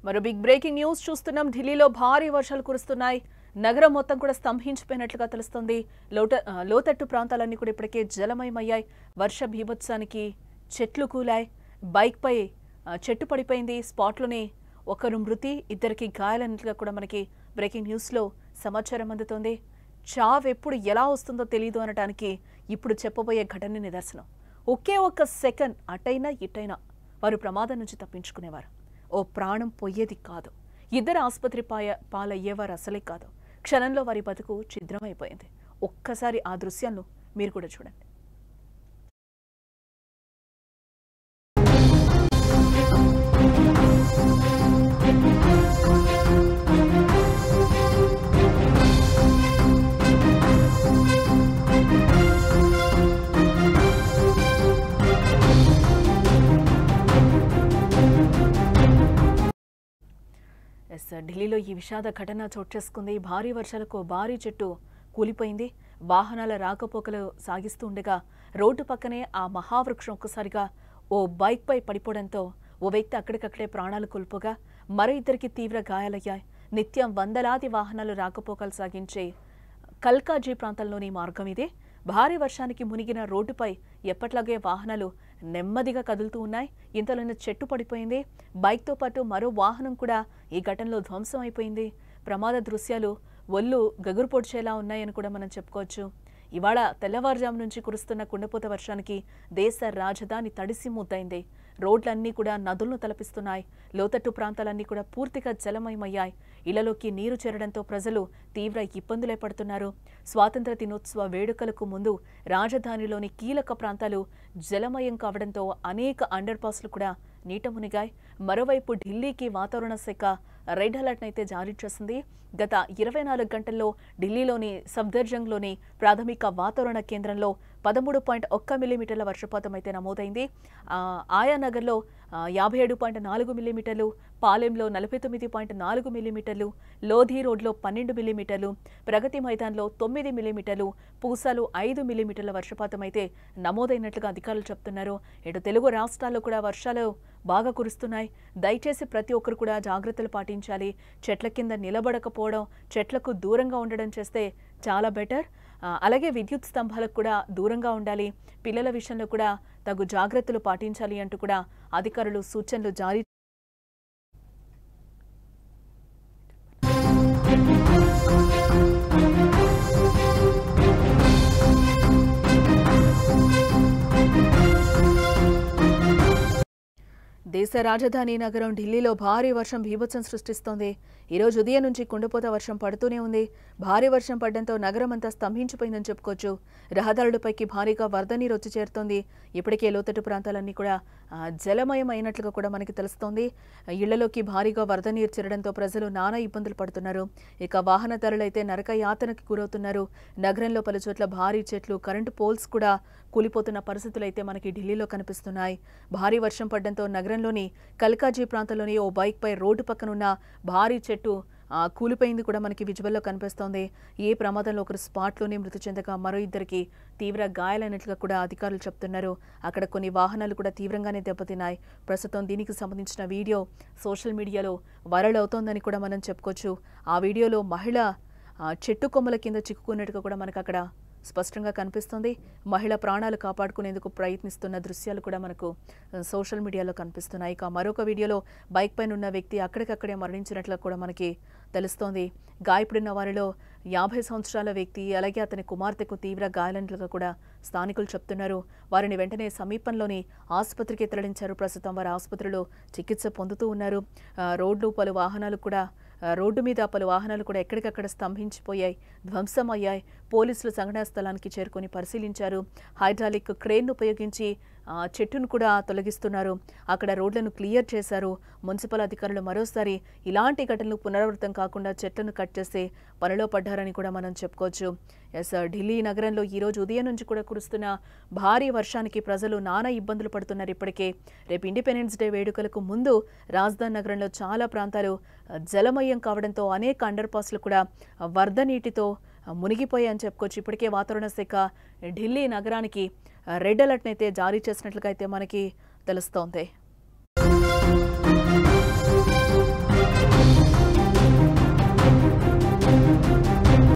మరో big breaking news చూస్తున్నాం. ఢిల్లీలో భారీ వర్షాలు కురుస్తున్నాయి. నగరం మొత్తం కూడా స్తంభించిపోయినట్లుగా తెలుస్తుంది. లోతట్టు ప్రాంతాలన్నీ కూడా ఇప్పటికే జలమయమయ్యాయి. వర్ష బీభత్సానికి చెట్లు కూలాయి. బైక్ పై చెట్టు పడిపోయింది. స్పాట్లోనే ఒకరు మృతి, ఇద్దరికి గాయాలన్నట్లుగా కూడా మనకి బ్రేకింగ్ న్యూస్లో సమాచారం అందుతోంది. చావ్ ఎప్పుడు ఎలా వస్తుందో తెలియదు అనడానికి ఇప్పుడు చెప్పబోయే ఘటన నిదర్శనం. ఒకే ఒక్క సెకండ్ అటైనా ఇటైనా వారు ప్రమాదం నుంచి తప్పించుకునేవారు. ఓ ప్రాణం పోయేది కాదు. ఇద్దరు ఆసుపత్రి పాలయ్యేవారు అసలే కాదు. క్షణంలో వారి బతుకు ఛిద్రమైపోయింది. ఒక్కసారి ఆ దృశ్యాలను మీరు కూడా చూడండి. ఢిల్లీలో ఈ విషాద ఘటన చోటు చేసుకుంది. భారీ వర్షాలకు భారీ చెట్టు కూలిపోయింది. వాహనాల రాకపోకలు సాగిస్తూ ఉండగా రోడ్డు పక్కనే ఆ మహావృక్షం ఒక్కసారిగా ఓ బైక్ పై పడిపోవడంతో ఓ వ్యక్తి అక్కడికక్కడే ప్రాణాలు కోల్పోగా మరో ఇద్దరికి తీవ్ర గాయాలయ్యాయి. నిత్యం వందలాది వాహనాలు రాకపోకలు సాగించే కల్కాజీ ప్రాంతంలోని మార్గం ఇదే. భారీ వర్షానికి మునిగిన రోడ్డుపై ఎప్పట్లాగే వాహనాలు నెమ్మదిగా కదులుతూ ఉన్నాయి. ఇంతలోనే చెట్టు పడిపోయింది. బైక్తో పాటు మరో వాహనం కూడా ఈ ఘటనలో ధ్వంసం అయిపోయింది. ప్రమాద దృశ్యాలు ఒళ్ళు గగురు పొడిచేలా ఉన్నాయని కూడా మనం చెప్పుకోవచ్చు. ఇవాళ తెల్లవారుజాము నుంచి కురుస్తున్న కుండపోత వర్షానికి దేశ రాజధాని తడిసి ముద్దైంది. రోడ్లన్నీ కూడా నదులను తలపిస్తున్నాయి. లోతట్టు ప్రాంతాలన్నీ కూడా పూర్తిగా జలమయమయ్యాయి. ఇళ్లలోకి నీరు చేరడంతో ప్రజలు తీవ్ర ఇబ్బందులే పడుతున్నారు. స్వాతంత్ర దినోత్సవ వేడుకలకు ముందు రాజధానిలోని కీలక ప్రాంతాలు జలమయం కావడంతో అనేక అండర్ పాస్లు కూడా నీట మునిగాయి. మరోవైపు ఢిల్లీకి వాతావరణ శాఖ రెడ్ అలర్ట్ అయితే జారీ చేసింది. గత 24 గంటల్లో ఢిల్లీలోని సఫ్దర్జంగ్లోని ప్రాథమిక వాతావరణ కేంద్రంలో 13.1 మిల్లీమీటర్ల వర్షపాతం అయితే నమోదైంది. ఆయానగర్లో 57.4 మిల్లీమీటర్లు, పాలెంలో 49.4 మిల్లీమీటర్లు, లోధి రోడ్లో 12 మిల్లీమీటర్లు, ప్రగతి మైదాన్లో 9 మిల్లీమీటర్లు, పూసాలో 5 మిల్లీమీటర్ల వర్షపాతం అయితే నమోదైనట్లుగా అధికారులు చెప్తున్నారు. ఇటు తెలుగు రాష్ట్రాల్లో కూడా వర్షాలు బాగా కురుస్తున్నాయి. దయచేసి ప్రతి ఒక్కరు కూడా జాగ్రత్తలు పాటించాలి. చెట్ల కింద నిలబడకపోవడం, చెట్లకు దూరంగా ఉండడం చేస్తే చాలా బెటర్. అలాగే విద్యుత్ స్తంభాలకు కూడా దూరంగా ఉండాలి. పిల్లల విషయంలో కూడా తగు జాగ్రత్తలు పాటించాలి అంటూ కూడా అధికారులు సూచనలు జారీ దేశ రాజధాని నగరం ఢిల్లీలో భారీ వర్షం బీభత్సం సృష్టిస్తోంది. ఈరోజు ఉదయం నుంచి కుండపోత వర్షం పడుతూనే ఉంది. భారీ వర్షం పడడంతో నగరం అంతా స్తంభించిపోయిందని చెప్పుకోవచ్చు. రహదారులపైకి భారీగా వరద నీరు వచ్చి చేరుతోంది. ఇప్పటికే లోతట్టు ప్రాంతాలన్నీ కూడా జలమయం అయినట్లుగా కూడా మనకి తెలుస్తోంది. ఇళ్లలోకి భారీగా వరద నీరు చేరడంతో ప్రజలు నానా ఇబ్బందులు పడుతున్నారు. ఇక వాహనదారులు అయితే నరక యాతనకి గురవుతున్నారు. నగరంలో పలు చోట్ల భారీ చెట్లు, కరెంటు పోల్స్ కూడా కూలిపోతున్న పరిస్థితులు అయితే మనకి ఢిల్లీలో కనిపిస్తున్నాయి. భారీ వర్షం పడడంతో నగరంలోని కల్కాజీ ప్రాంతంలోని ఓ బైక్ పై రోడ్డు పక్కనున్న భారీ చెట్టు కూలిపోయింది కూడా మనకి విజువల్లో కనిపిస్తోంది. ఈ ప్రమాదంలో ఒకరు స్పాట్లోనే మృతి చెందగా మరో ఇద్దరికి తీవ్ర గాయాలైనట్లుగా కూడా అధికారులు చెప్తున్నారు. అక్కడ కొన్ని వాహనాలు కూడా తీవ్రంగానే దెబ్బతిన్నాయి. ప్రస్తుతం దీనికి సంబంధించిన వీడియో సోషల్ మీడియాలో వైరల్ అవుతోందని కూడా మనం చెప్పుకోవచ్చు. ఆ వీడియోలో మహిళ చెట్టు కొమ్మల కింద చిక్కుకున్నట్టుగా కూడా మనకు అక్కడ స్పష్టంగా కనిపిస్తుంది. మహిళ ప్రాణాలు కాపాడుకునేందుకు ప్రయత్నిస్తున్న దృశ్యాలు కూడా మనకు సోషల్ మీడియాలో కనిపిస్తున్నాయి. ఇక మరొక వీడియోలో బైక్ పైన ఉన్న వ్యక్తి అక్కడికక్కడే మరణించినట్లు కూడా మనకి తెలుస్తోంది. గాయపడిన వారిలో 50 సంవత్సరాల వ్యక్తి, అలాగే అతని కుమార్తెకు తీవ్ర గాయాలైనట్లుగా కూడా స్థానికులు చెప్తున్నారు. వారిని వెంటనే సమీపంలోని ఆసుపత్రికి తరలించారు. ప్రస్తుతం వారు ఆసుపత్రిలో చికిత్స పొందుతూ ఉన్నారు. రోడ్డు మీద పలు వాహనాలు కూడా ఎక్కడికక్కడ స్తంభించిపోయాయి, ధ్వంసమయ్యాయి. పోలీసులు సంఘటనా స్థలానికి చేరుకొని పరిశీలించారు. హైడ్రాలిక్ క్రేన్ ఉపయోగించి చెట్టును కూడా తొలగిస్తున్నారు. అక్కడ రోడ్లను క్లియర్ చేశారు. మున్సిపల్ అధికారులు మరోసారి ఇలాంటి ఘటనలు పునరావృతం కాకుండా చెట్లను కట్ చేసే పనిలో పడ్డారని కూడా మనం చెప్పుకోవచ్చు. ఢిల్లీ నగరంలో ఈరోజు ఉదయం నుంచి కూడా కురుస్తున్న భారీ వర్షానికి ప్రజలు నానా ఇబ్బందులు పడుతున్నారు. ఇప్పటికే రేపు ఇండిపెండెన్స్ డే వేడుకలకు ముందు రాజధాని నగరంలో చాలా ప్రాంతాలు జలమయం కావడంతో అనేక అండర్ పాస్లు కూడా వరద నీటితో మునిగిపోయాయని చెప్పుకోవచ్చు. ఇప్పటికే వాతావరణ శాఖ ఢిల్లీ నగరానికి రెడ్ అలర్ట్ అయితే జారీ చేసినట్లుగా అయితే మనకి తెలుస్తోంది.